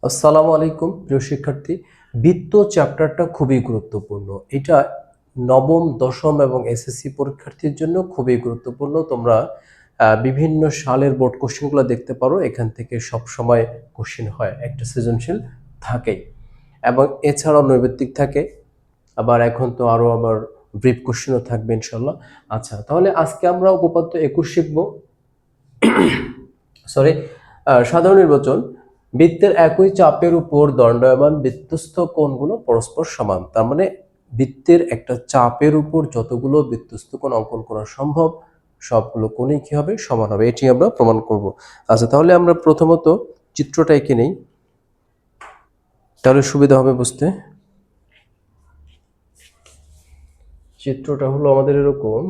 আসসালামু আলাইকুম প্রিয় শিক্ষার্থী। বৃত্ত চ্যাপ্টারটা খুবই গুরুত্বপূর্ণ। এটা নবম, দশম এবং এসএসসি পরীক্ষার্থীর জন্য খুবই গুরুত্বপূর্ণ। তোমরা বিভিন্ন সালের বোর্ড কোশ্চেনগুলো দেখতে পারো, এখান থেকে সব সময় কোশ্চেন হয়, একটা সৃজনশীল থাকেই এবং এছাড়াও নৈবেত্তিক থাকে। আবার এখন তো আবার ব্রিফ কোশ্চেনও থাকবে ইনশাল্লাহ। আচ্ছা, তাহলে আজকে আমরা উপপাদ্য 21 শিখবো। সরি, সাধারণ নির্বাচন। বৃত্তের একই চাপের উপর দণ্ডায়মান বৃত্তস্থ কোণগুলো পরস্পর সমান। তার মানে বৃত্তের একটা চাপের উপর যতগুলো বৃত্তস্থ কোণ অঙ্কন করা সম্ভব সবগুলো কোণই কি হবে? সমান হবে। এটি আমরা প্রমাণ করব। আচ্ছা, তাহলে আমরা প্রথমত চিত্রটা এঁকে নেই, তাহলে সুবিধা হবে বুঝতে। চিত্রটা হলো আমাদের এরকম।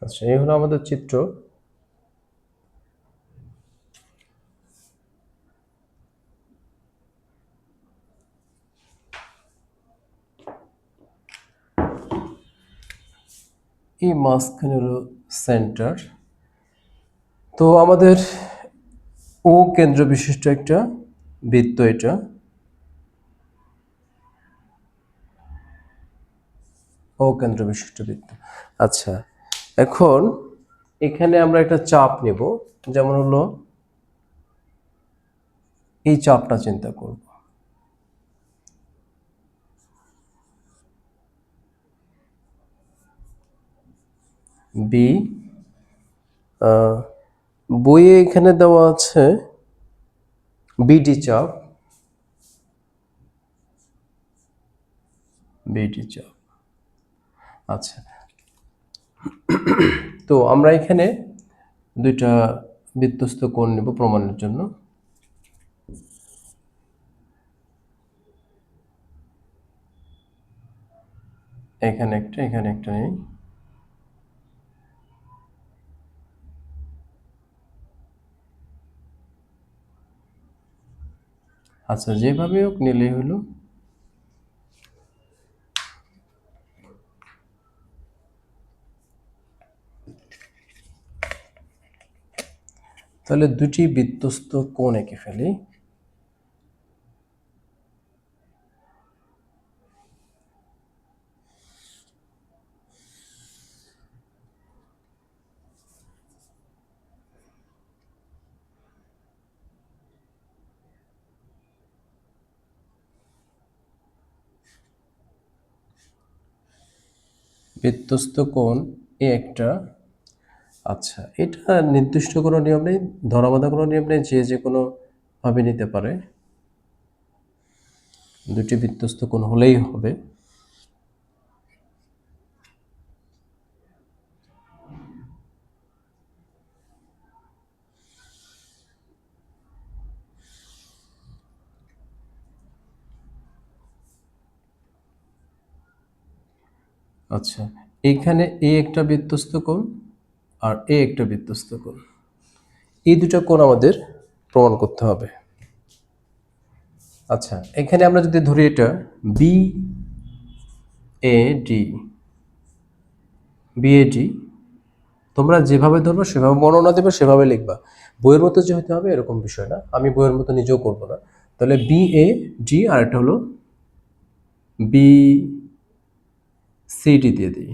আচ্ছা, এই হলো আমাদের চিত্র। এই মাঝখানে হলো সেন্টার। তো আমাদের ও কেন্দ্র বিশিষ্ট একটা বৃত্ত, এটা ও কেন্দ্র বিশিষ্ট বৃত্ত। আচ্ছা, এখন এখানে আমরা একটা চাপ নেব, যেমন হলো এই চাপটা চিন্তা করব। বি, বইয়ে এখানে দেওয়া আছে বিডি চাপ, বিডি চাপ। আচ্ছা, তো আমরা এখানে দুইটা বৃত্তস্থ কোণ নেব প্রমাণের জন্য। এখানে একটা, এখানে একটা নেই। আচ্ছা, যেভাবে হোক নিলেই হলো। তাহলে দুটি বৃত্তস্থ কোণ এঁকে ফেলি। বৃত্তস্থ কোণ এ একটা। আচ্ছা, এটা নির্দিষ্ট কোনো নিয়ম নেই, ধরাবাঁধা কোনো নিয়ম নেই, যে যে কোনো ভাবে নিতে পারে। দুটি বৃত্তস্থ কোণ হলেই হবে। আচ্ছা, এইখানে এ একটা বৃত্তস্থ কোণ আর এ একটা বৃত্তস্থ কোণ, এই দুটো কোণ আমাদের প্রমাণ করতে হবে। আচ্ছা, এখানে আমরা যদি ধরি এটা বি এ ডি, বিএডি, তোমরা যেভাবে ধরবে সেভাবে বর্ণনা দেবে, সেভাবে লিখবা। বইয়ের মতো যে হতে হবে এরকম বিষয় না, আমি বইয়ের মতো নিজেও করবো না। তাহলে বি এ ডি আর এটা হলো বি সি ডি দিয়ে দিই,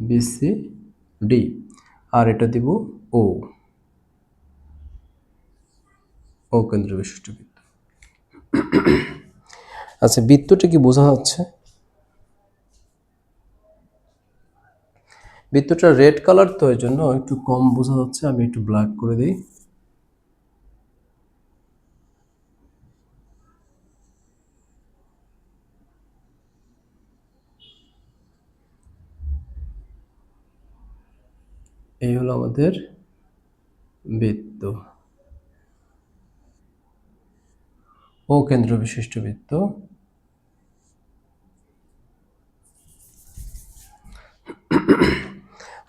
বি সি ডি, আর এটা দিব ও, ও কেন্দ্র বিশিষ্ট বৃত্ত। আচ্ছা, বৃত্তটা কি বোঝা যাচ্ছে? বৃত্তটা রেড কালার, তো এই জন্য একটু কম বোঝা যাচ্ছে, আমি একটু ব্ল্যাক করে দিই। এই হলো আমাদের বৃত্ত, ও কেন্দ্র বিশিষ্ট বৃত্ত।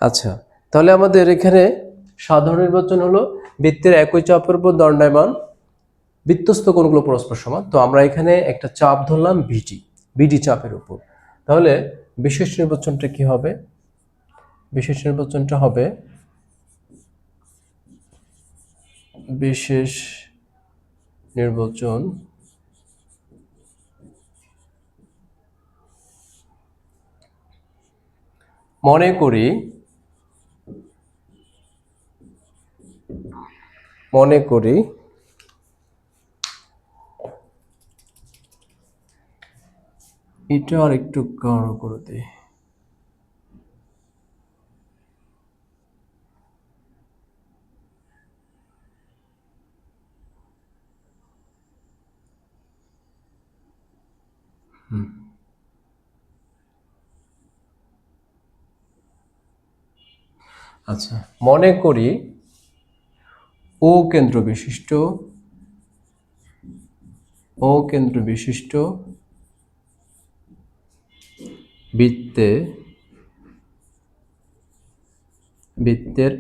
আচ্ছা, তাহলে আমাদের এখানে সাধারণ নির্বাচন হলো বৃত্তের একই চাপের উপর দণ্ডায়মান বৃত্তস্থ কোণগুলো পরস্পর সমান। তো আমরা এখানে একটা চাপ ধরলাম বিডি চাপের উপর। তাহলে বিশেষ নির্বাচনটা কি হবে? বিশেষ নির্বাচনটা হবে বিশেষ নির্বাচন মনে করি এটা আর একটু গাঢ় করে দিই। আচ্ছা, মনে করি ও কেন্দ্র বিশিষ্ট বৃত্তের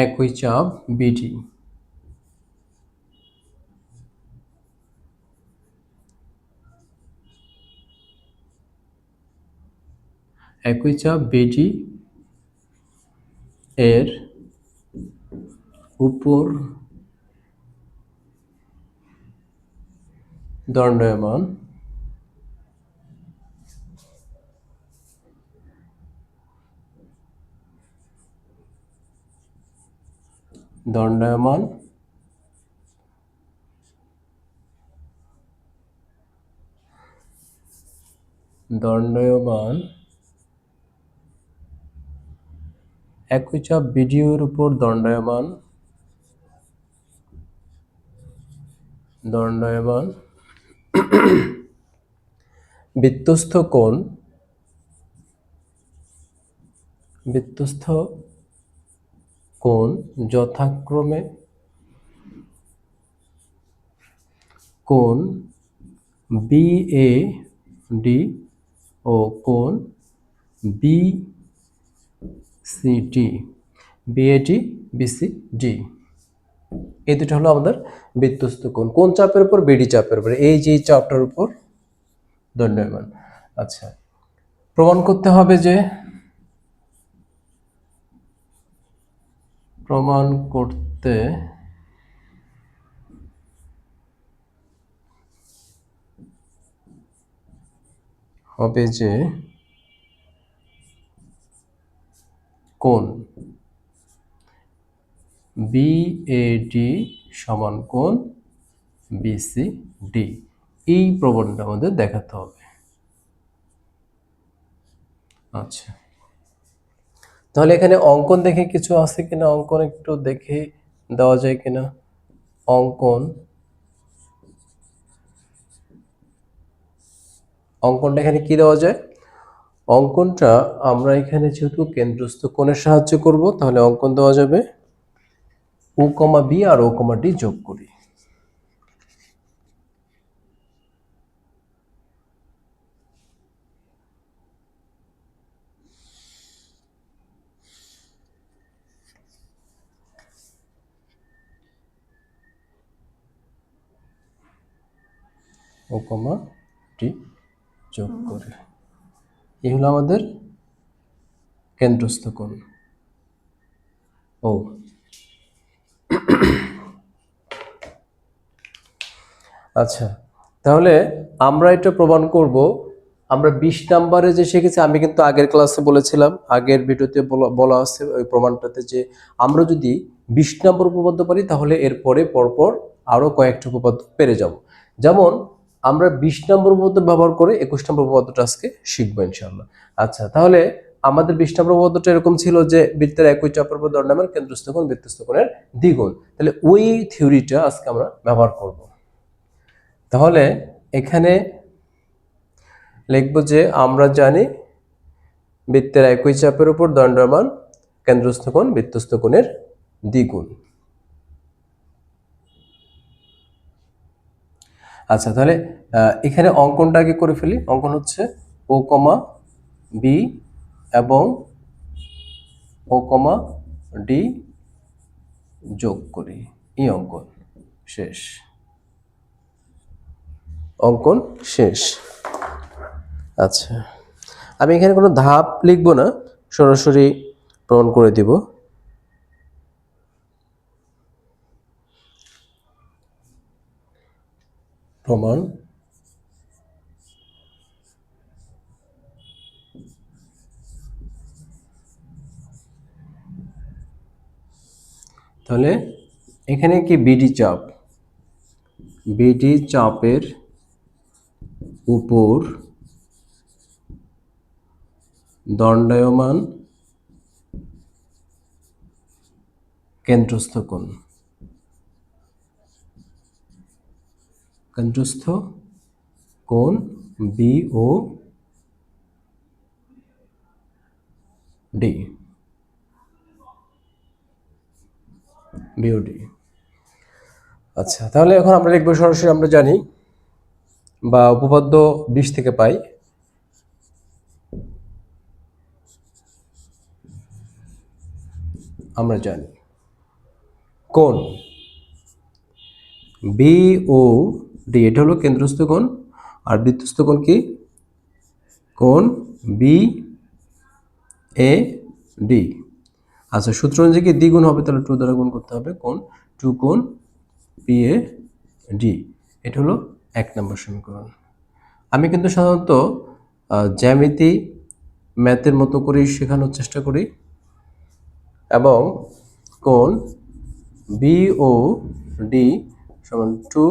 একই চাপ বিডি। একই চাপ বিডি এর উপর দণ্ডায়মান একই চাপ বিডিওর উপর দণ্ডায়মান বৃত্তস্থ কোণ যথাক্রমে কোণ বিএডি ও কোণ বিসিডি। এই দুটো হলো আমাদের বৃত্তস্থ কোণ। কোন চাপের উপর? বিডি চাপের উপর। এই যে চাপটার উপর দণ্ডায়মান। আচ্ছা, প্রমাণ করতে হবে যে কোণ বিএডি সমান কোণ বিসিডি। এই প্রমাণটা আমাদের দেখাতে হবে। আচ্ছা, তাহলে এখানে অঙ্কন দেখে কিছু আছে কিনা, অঙ্কন একটু দেখে দেওয়া যায় কিনা। অঙ্কনটা এখানে কি দেওয়া যায়? অঙ্কনটা আমরা এখানে যেহেতু কেন্দ্রস্থ কোণের সাহায্য করব, তাহলে অঙ্কন দেওয়া যাবে ও কমা বি আর ও কমা ডি যোগ করি। ও কমা ডি যোগ করে, এই হলো আমাদের কেন্দ্রস্থ কোণ ও। আচ্ছা, তাহলে আমরা এটা প্রমাণ করব। আমরা 20 নম্বরে যে শিখেছি, আমি কিন্তু আগের ক্লাসে বলেছিলাম, আগের ভিডিওতে বলা আছে ওই প্রমাণটাতে, যে আমরা যদি 20 নম্বর উপপাদ্য পারি তাহলে এরপরে পরপর আরো কয়েকটা উপপাদ্য পেরে যাব। যেমন আমরা 20 নম্বর উপপাদ্য ব্যবহার করে 21 নম্বর উপপাদ্যটা আজকে শিখবো ইনশাআল্লাহ। আচ্ছা, তাহলে আমাদের 20 নম্বর উপপাদ্যটা এরকম ছিল যে বৃত্তের একই চাপের উপর দণ্ডায়মান কেন্দ্রস্থ কোণ বৃত্তস্থ কোণের দ্বিগুণ। তাহলে ওই থিওরিটা আজকে আমরা ব্যবহার করব। তাহলে এখানে লিখব যে আমরা জানি বৃত্তের একই চাপের উপর দণ্ডায়মান কেন্দ্রস্থ কোণ বৃত্তস্থ কোণের দ্বিগুণ। আচ্ছা, তাহলে এখানে অঙ্কনটা আগে করে ফেলি। অঙ্কন হচ্ছে ও কমা বি এবং ও কমা ডি যোগ করি, এই অঙ্কন শেষ। অঙ্কন শেষ। আচ্ছা, আমি এখানে কোনো ধাপ লিখবো না, সরাসরি প্রমাণ করে দিব। প্রমাণ তাহলে এখানে কি বিডি চাপ, বিডি চাপের উপর দণ্ডায়মান কেন্দ্রস্থ কোণ, কেন্দ্রস্থ কোণ বিও ডি, বিওডি। আচ্ছা, তাহলে এখন আমরা লিখবো সরাসরি, আমরা জানি বা উপপাদ্য 20 থেকে পাই, আমরা জানি কোণ বিওডি এটা হলো কেন্দ্রস্থ কোণ, আর বৃত্তস্থ কোণ কি, কোণ বি এ ডি। আচ্ছা, সূত্র অনুযায়ী কি দ্বিগুণ হবে, তাহলে 2 দ্বারা গুণ করতে হবে, কোণ 2 কোণ পি এ ডি। এটা হলো 1 নম্বর সমীকরণ। আমি কিন্তু সাধারণত জ্যামিতি ম্যাথের মতো করেই শেখানোর চেষ্টা করি, এবং কোণ বিও ডি সমান 2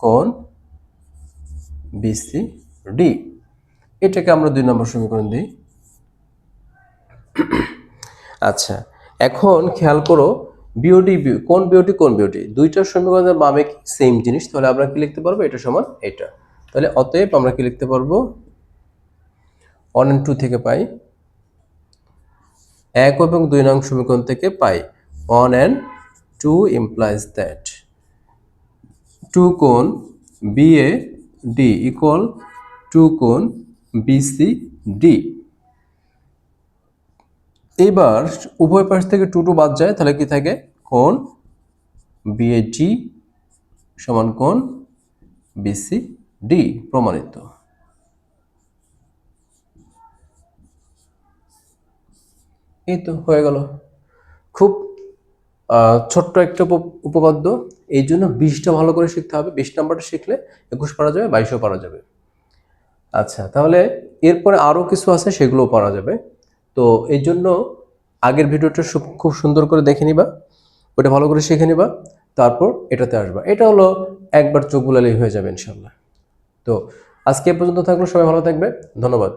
কোণ বিসি ডি, এটাকে আমরা 2 নম্বর সমীকরণ দিই। আচ্ছা, এখন খেয়াল করো বিওডি কোণ বিওডি কোণ বিওডি দুইটার সমীকরণের বামে সেম জিনিস, তাহলে আমরা কি লিখতে পারবো, এটা সমান এটা। তাহলে অতএব আমরা কি লিখতে পারবো, 1 and 2 থেকে পাই, 1 এবং 2 নং সমীকরণ থেকে পাই 1 and 2 implies that 2 কোণ বিএ ডি ইকুয়াল 2 কোণ বিসি ডি। এবার উভয় পাশ থেকে 2 বাদ যায়, তাহলে কি থাকে, কোণ বিএডি সমান কোণ বিসি ডি, প্রমাণিত। এই তো হয়ে গেল। খুব ছোট্ট একটা উপপাদ্য, এই জন্য 20টা ভালো করে শিখতে হবে। 20 নাম্বারটা শিখলে 21 পারা যাবে, 22ও পারা যাবে। আচ্ছা, তাহলে এরপরে আরও কিছু আছে, সেগুলোও পারা যাবে। তো এই জন্য আগের ভিডিওটা খুব সুন্দর করে দেখে নিবা, ওটা ভালো করে শিখে নিবা, তারপর এটাতে আসবা। এটা হলো একবার চোখ বুলালেই হয়ে যাবে ইনশাল্লাহ। তো আজকে এ পর্যন্ত থাকলো, সবাই ভালো থাকবে, ধন্যবাদ।